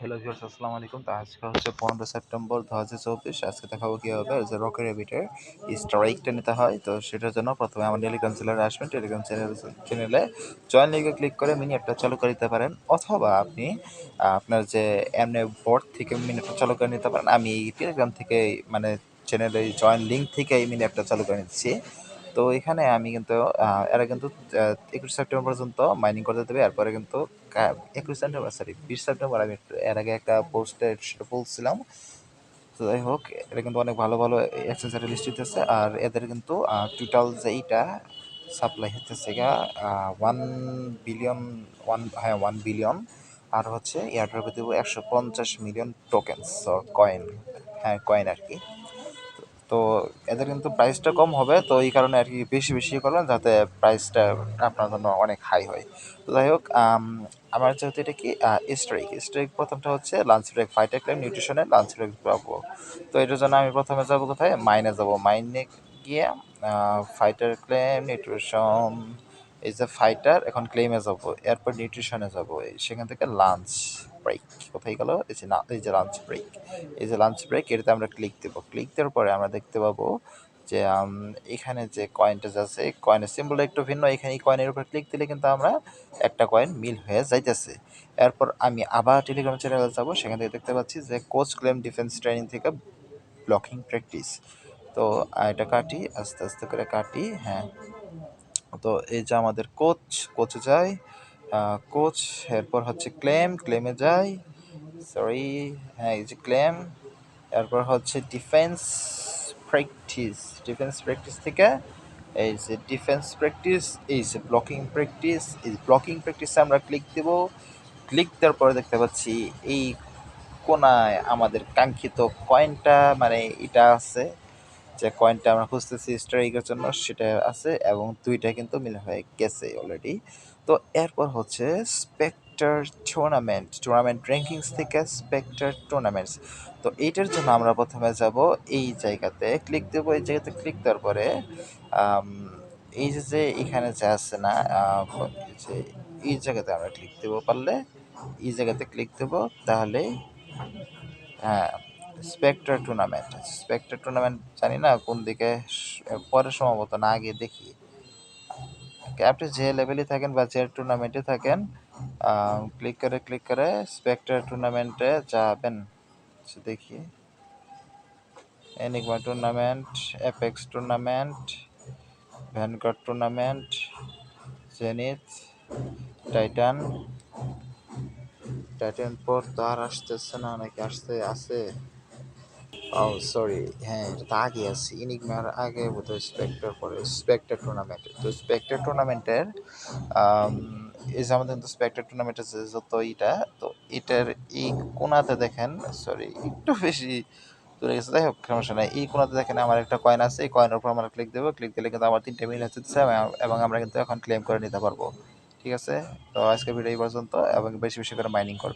Hello viewers, আসসালামু আলাইকুম। তো আজকে হচ্ছে 15 সেপ্টেম্বর 2024। আজকে দেখাবো কীভাবে যে রকের রেবিটের স্ট্রাইকটা নিতে হয়। তো সেটার জন্য প্রথমে আমার টেলিগ্রাম চ্যানেলে আসবেন। টেলিগ্রাম চ্যানেলে জয়েন লিঙ্কে ক্লিক করে মিনি অ্যাপটা চালু করে দিতে পারেন, অথবা আপনি আপনার যে এমনি বোর্ড থেকে মিনি অ্যাপটা চালু করে নিতে পারেন। আমি এই টেলিগ্রাম থেকে মানে চ্যানেলে জয়েন লিঙ্ক থেকে এই মিনি অ্যাপটা চালু করে নিচ্ছি। তো এখানে আমি কিন্তু এরা কিন্তু 21 সেপ্টেম্বর পর্যন্ত মাইনিং করতে দেবে। এরপরে কিন্তু 21 সেপ্টেম্বর, সরি 20 সেপ্টেম্বর, আমি এর আগে একটা পোস্টে সেটা বলছিলাম। তো যাই হোক, এটা কিন্তু অনেক ভালো ভালো এক্সেসরি লিস্ট হইতেছে। আর এদের কিন্তু টোটাল যে এইটা সাপ্লাই হইতেছে গা 1 বিলিয়ন, 1 বিলিয়ন। আর হচ্ছে এয়ারড্রপে দেবো 150 মিলিয়ন টোকেন্স কয়েন। হ্যাঁ, কয়েন আর কি। তো এদের কিন্তু প্রাইসটা কম হবে, তো এই কারণে আর কি বেশি বেশি করবেন যাতে প্রাইসটা আপনার জন্য অনেক হাই হয়। তো যাই হোক, আমার যেহেতু এটা কি স্ট্রাইক প্রথমটা হচ্ছে লাঞ্চ ব্রেক, ফাইটার ক্লেম, নিউট্রিশনের লাঞ্চ ব্রেক পাবো। তো এটার জন্য আমি প্রথমে যাবো কোথায়, মাইনে যাবো। মাইনে গিয়ে ফাইটার ক্লেম, নিউট্রিশন, এই যে ফাইটার, এখন ক্লেমে যাব, এরপর নিউট্রিশনে যাব, সেখান থেকে লাঞ্চ ব্রেক। কোথায় গেল, এই যে না, এই যে লাঞ্চ ব্রেক, এই যে লাঞ্চ ব্রেক, এটাতে আমরা ক্লিক দেব। ক্লিক দেওয়ার পরে আমরা দেখতে পাবো যে এখানে যে কয়েনটা আছে, কয়েনের সিম্বলটা একটু ভিন্ন। এখানে এই কয়েনের উপর ক্লিক দিলে কিন্তু আমরা একটা কয়েন মিল হয়ে যাইতেছে। এরপর আমি আবার টেলিগ্রাম চ্যানেলে যাব, সেখান থেকে দেখতে পাচ্ছি যে কোচ ক্লেম ডিফেন্স ট্রেনিং থেকে ব্লকিং প্র্যাকটিস। তো এটা কাটি, আস্তে আস্তে করে কাটি। হ্যাঁ, তো এই যে আমাদের কোচে যাই, কোচ, এরপর হচ্ছে ক্লেমে যাই, সরি, হ্যাঁ এই যে ক্লেম, এরপর হচ্ছে ডিফেন্স প্র্যাকটিস থেকে এই যে ডিফেন্স প্র্যাকটিস, এই যে ব্লকিং প্র্যাকটিস, এই ব্লকিং প্র্যাকটিসে আমরা ক্লিক দেব। ক্লিক দেওয়ার পরে দেখতে পাচ্ছি এই কোনায় আমাদের কাঙ্ক্ষিত কয়েনটা, মানে এটা আছে, যে কয়েনটা আমরা খুঁজতেছি স্ট্রাইকের জন্য, সেটা আছে, এবং দুইটা কিন্তু মিল হয়ে গেছে অলরেডি। তো এরপর হচ্ছে স্পেক্টার টুর্নামেন্ট র্যাঙ্কিংস থেকে স্পেক্টার টুর্নামেন্টস। তো এইটার জন্য আমরা প্রথমে যাব, এই জায়গাতে ক্লিক দেবো। এই জায়গাতে ক্লিক দেওয়ার পরে আম, এই যে এখানে যে আছে না, এই যে এই জায়গাতে আমরা ক্লিক দেবো, পারলে এই জায়গাতে ক্লিক দেবো, তাহলে হ্যাঁ, স্পেক্টার টুর্নামেন্ট জানি না কোন দিকে, পরে সম্ভবত, না আগে দেখি। আপনি যে লেভেলে থাকেন বা যে টুর্নামেন্টে থাকেন, ক্লিক করে স্পেক্টার টুর্নামেন্টে যাবেন। দেখি, enigma tournament, apex tournament, vanguard tournament, zenith, Titan. পর তো আর আসতেছে না, নাকি আসতে আছে? ও সরি, হ্যাঁ এটা তো আগে আছে, ইনিগমার আগে বোধহয় স্পেক্টার, পরে স্পেক্টার টুর্নামেন্ট। তো স্পেক্টার টুর্নামেন্টের এই যে আমাদের কিন্তু স্পেক্টার টুর্নামেন্টের যে যত এইটা, তো এটার এই কোনাতে দেখেন, সরি একটু বেশি দূরে গেছে, যাই হোক সমস্যা নাই। এই কোনাতে দেখেন আমার একটা কয়েন আছে, এই কয়েনের উপর আমরা ক্লিক দেবো। ক্লিক দিলে কিন্তু আমার 3টে মিল হচ্ছে, এবং আমরা কিন্তু এখন ক্লেম করে নিতে পারবো। ঠিক আছে, তো আজকে ভিডিও এই পর্যন্ত, এবং বেশি বেশি করে মাইনিং করবো।